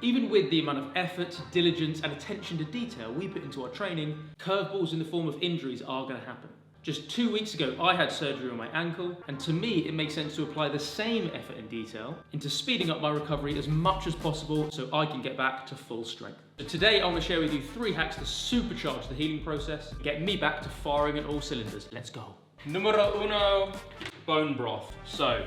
Even with the amount of effort, diligence, and attention to detail we put into our training, curveballs in the form of injuries are going to happen. Just 2 weeks ago, I had surgery on my ankle, and to me, it makes sense to apply the same effort and detail into speeding up my recovery as much as possible so I can get back to full strength. So today, I want to share with you 3 hacks to supercharge the healing process and get me back to firing at all cylinders. Let's go. Numero uno, bone broth. So,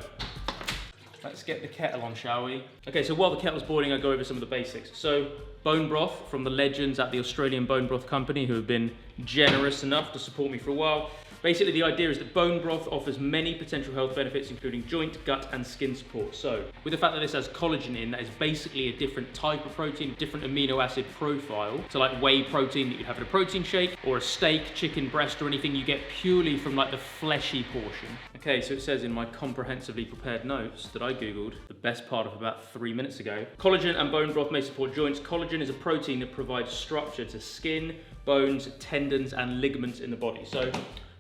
let's get the kettle on, shall we? Okay, so while the kettle's boiling, I'll go over some of the basics. So, bone broth from the legends at the Australian Bone Broth Company who have been generous enough to support me for a while. Basically, the idea is that bone broth offers many potential health benefits, including joint, gut, and skin support. So, with the fact that this has collagen in, that is basically a different type of protein, different amino acid profile to like whey protein that you'd have in a protein shake, or a steak, chicken breast, or anything you get purely from like the fleshy portion. Okay, so it says in my comprehensively prepared notes that I Googled the best part of about 3 minutes ago. Collagen and bone broth may support joints. Collagen is a protein that provides structure to skin, bones, tendons, and ligaments in the body. So,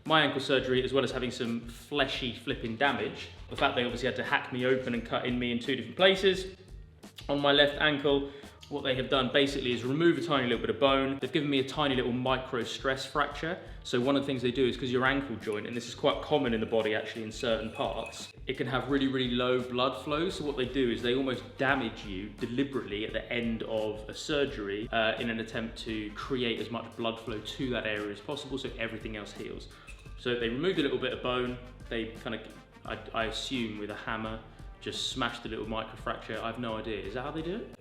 my ankle surgery, as well as having some fleshy flipping damage, the fact they obviously had to hack me open and cut in me in 2 different places. On my left ankle, what they have done basically is remove a tiny little bit of bone. They've given me a tiny little micro stress fracture. So one of the things they do is because your ankle joint, and this is quite common in the body actually in certain parts, it can have really, really low blood flow. So what they do is they almost damage you deliberately at the end of a surgery in an attempt to create as much blood flow to that area as possible so everything else heals. So they removed a little bit of bone. They kind of, I assume with a hammer, just smashed a little microfracture. I have no idea. Is that how they do it?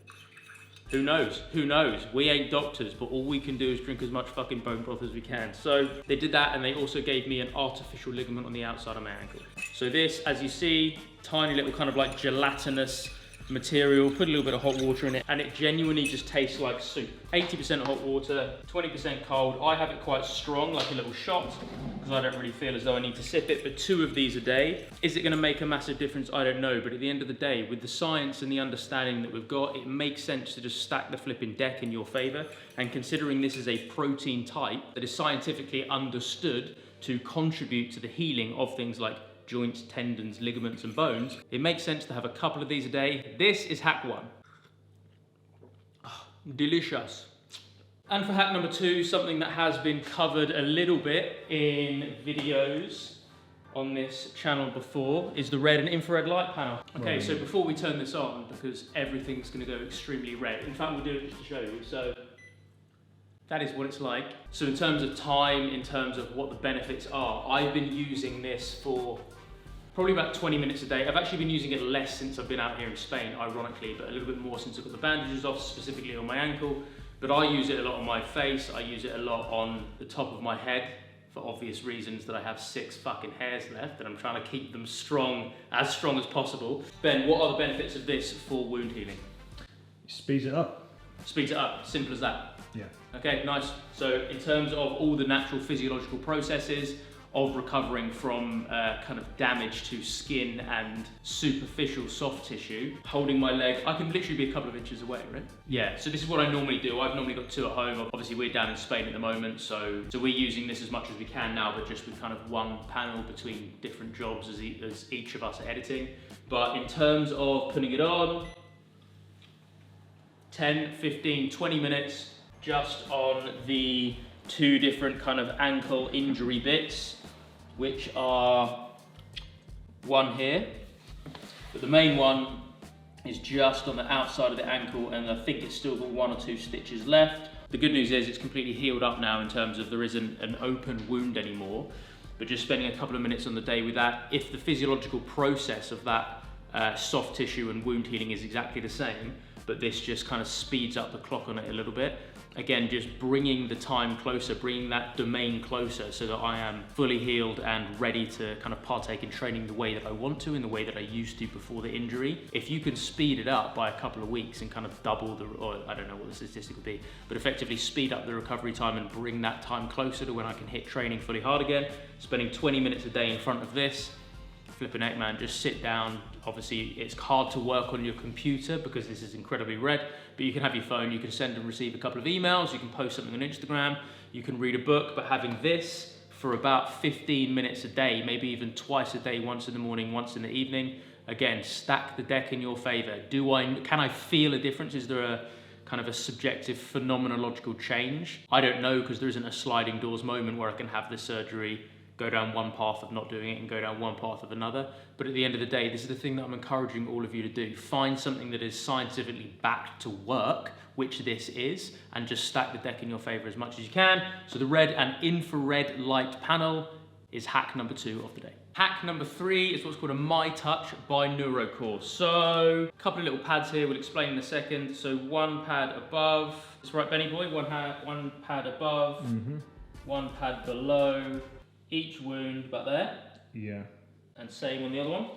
Who knows? Who knows? We ain't doctors, but all we can do is drink as much fucking bone broth as we can. So they did that, and they also gave me an artificial ligament on the outside of my ankle. So this, as you see, tiny little kind of like gelatinous material, put a little bit of hot water in it, and it genuinely just tastes like soup. 80% hot water, 20% cold. I have it quite strong, like a little shot, because I don't really feel as though I need to sip it, but 2 of these a day. Is it gonna make a massive difference? I don't know, but at the end of the day, with the science and the understanding that we've got, it makes sense to just stack the flipping deck in your favor, and considering this is a protein type that is scientifically understood to contribute to the healing of things like joints, tendons, ligaments, and bones, it makes sense to have a couple of these a day. This is hack 1. Oh, delicious. And for hack number 2, something that has been covered a little bit in videos on this channel before, is the red and infrared light panel. Okay, so before we turn this on, because everything's gonna go extremely red, in fact we'll do it just to show you, so that is what it's like. So in terms of time, in terms of what the benefits are, I've been using this for probably about 20 minutes a day. I've actually been using it less since I've been out here in Spain, ironically, but a little bit more since I got the bandages off, specifically on my ankle. But I use it a lot on my face. I use it a lot on the top of my head, for obvious reasons that I have 6 fucking hairs left and I'm trying to keep them strong as possible. Ben, what are the benefits of this for wound healing? Speeds it up. Speeds it up, simple as that. Yeah. Okay, nice. So in terms of all the natural physiological processes of recovering from kind of damage to skin and superficial soft tissue, holding my leg, I can literally be a couple of inches away, right? Yeah, so this is what I normally do. I've normally got 2 at home. Obviously we're down in Spain at the moment, so we're using this as much as we can now, but just with kind of 1 panel between different jobs as each of us are editing. But in terms of putting it on, 10, 15, 20 minutes, just on the 2 different kind of ankle injury bits, which are one here, but the main one is just on the outside of the ankle, and I think it's still got 1 or 2 stitches left. The good news is it's completely healed up now in terms of there isn't an open wound anymore, but just spending a couple of minutes on the day with that, if the physiological process of that soft tissue and wound healing is exactly the same, but this just kind of speeds up the clock on it a little bit. Again, just bringing the time closer, bringing that domain closer so that I am fully healed and ready to kind of partake in training the way that I want to, in the way that I used to before the injury. If you can speed it up by a couple of weeks and kind of double the, or I don't know what the statistic would be, but effectively speed up the recovery time and bring that time closer to when I can hit training fully hard again, spending 20 minutes a day in front of this, flipping out, man, just sit down. Obviously, it's hard to work on your computer because this is incredibly red, but you can have your phone, you can send and receive a couple of emails, you can post something on Instagram, you can read a book, but having this for about 15 minutes a day, maybe even twice a day, once in the morning, once in the evening, Again, stack the deck in your favour. Can I feel a difference? Is there a kind of a subjective phenomenological change? I don't know, because there isn't a sliding doors moment where I can have this surgery, go down one path of not doing it and go down one path of another. But at the end of the day, this is the thing that I'm encouraging all of you to do. Find something that is scientifically backed to work, which this is, and just stack the deck in your favour as much as you can. So the red and infrared light panel is hack number 2 of the day. Hack number 3 is what's called a My Touch by NeuroCore. So a couple of little pads here, we'll explain in a second. So one pad above, that's right, Benny boy, one pad above, one pad below each wound, about there. Yeah. And same on the other one.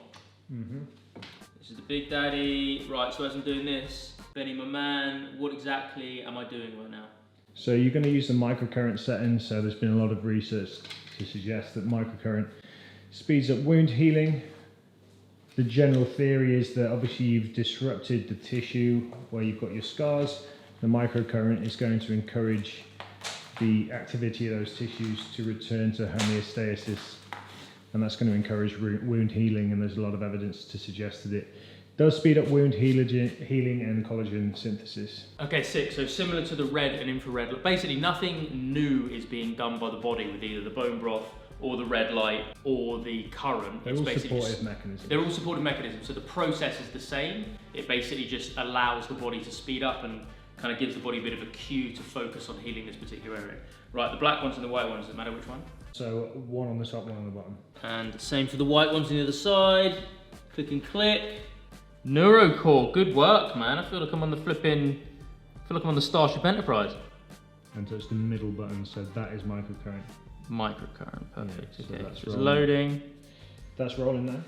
This is the big daddy. Right, so as I'm doing this, Benny my man, what exactly am I doing right now? So you're going to use the microcurrent setting. So there's been a lot of research to suggest that microcurrent speeds up wound healing. The general theory is that obviously you've disrupted the tissue where you've got your scars. The microcurrent is going to encourage the activity of those tissues to return to homeostasis, and that's going to encourage wound healing, and there's a lot of evidence to suggest that it does speed up wound healing and collagen synthesis. Okay, sick. So similar to the red and infrared, basically nothing new is being done by the body with either the bone broth or the red light or the current. They're all supportive mechanisms. They're all supportive mechanisms. So the process is the same. It basically just allows the body to speed up and kind of gives the body a bit of a cue to focus on healing this particular area. Right, the black ones and the white ones, does it matter which one? So one on the top, one on the bottom. And same for the white ones on the other side. Click and click. NeuroCore, good work, man. I feel like I'm on the Starship Enterprise. And touch the middle button, so that is microcurrent. Microcurrent, perfect. Yeah, so okay, that's so it's loading. That's rolling now.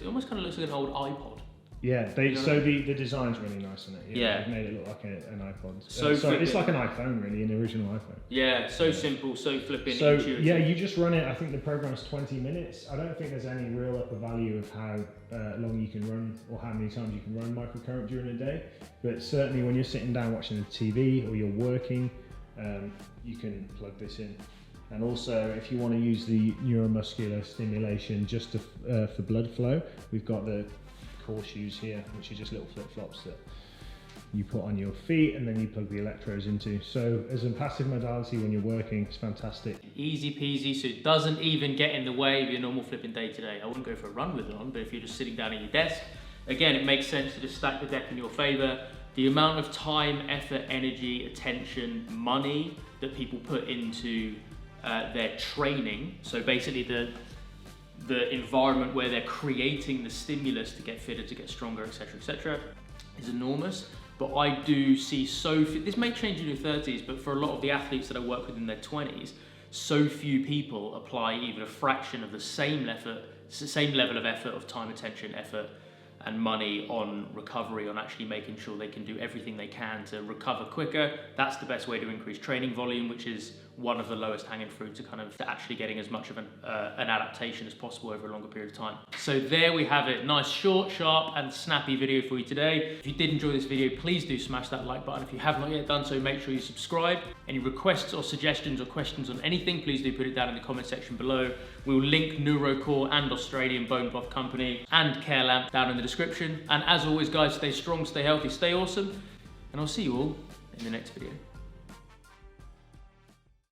It almost kind of looks like an old iPod. Yeah, the design's really nice on it. Yeah. They've made it look like an iPod. So it's like an iPhone really, an original iPhone. Yeah, so simple, so flipping So intuitive. yeah, you just run it. I think the program's 20 minutes. I don't think there's any real upper value of how long you can run or how many times you can run microcurrent during a day. But certainly when you're sitting down watching the TV or you're working, you can plug this in. And also, if you want to use the neuromuscular stimulation just for blood flow, we've got the core shoes here, which are just little flip-flops that you put on your feet and then you plug the electrodes into. So as a passive modality when you're working, it's fantastic. Easy peasy, so it doesn't even get in the way of your normal flipping day to day. I wouldn't go for a run with it on, but if you're just sitting down at your desk, again, it makes sense to just stack the deck in your favor. The amount of time, effort, energy, attention, money that people put into their training, so basically the environment where they're creating the stimulus to get fitter, to get stronger, etc., is enormous. But I do see this may change in your 30s, but for a lot of the athletes that I work with in their 20s, so few people apply even a fraction of the same level of effort, of time, attention, effort, and money on recovery, on actually making sure they can do everything they can to recover quicker. That's the best way to increase training volume, which is one of the lowest hanging fruit to actually getting as much of an adaptation as possible over a longer period of time. So there we have it. Nice, short, sharp, and snappy video for you today. If you did enjoy this video, please do smash that like button. If you have not yet done so, make sure you subscribe. Any requests or suggestions or questions on anything, please do put it down in the comment section below. We'll link NeuroCore and Australian Bone Broth Company and Care Lamp down in the description. And as always, guys, stay strong, stay healthy, stay awesome, and I'll see you all in the next video.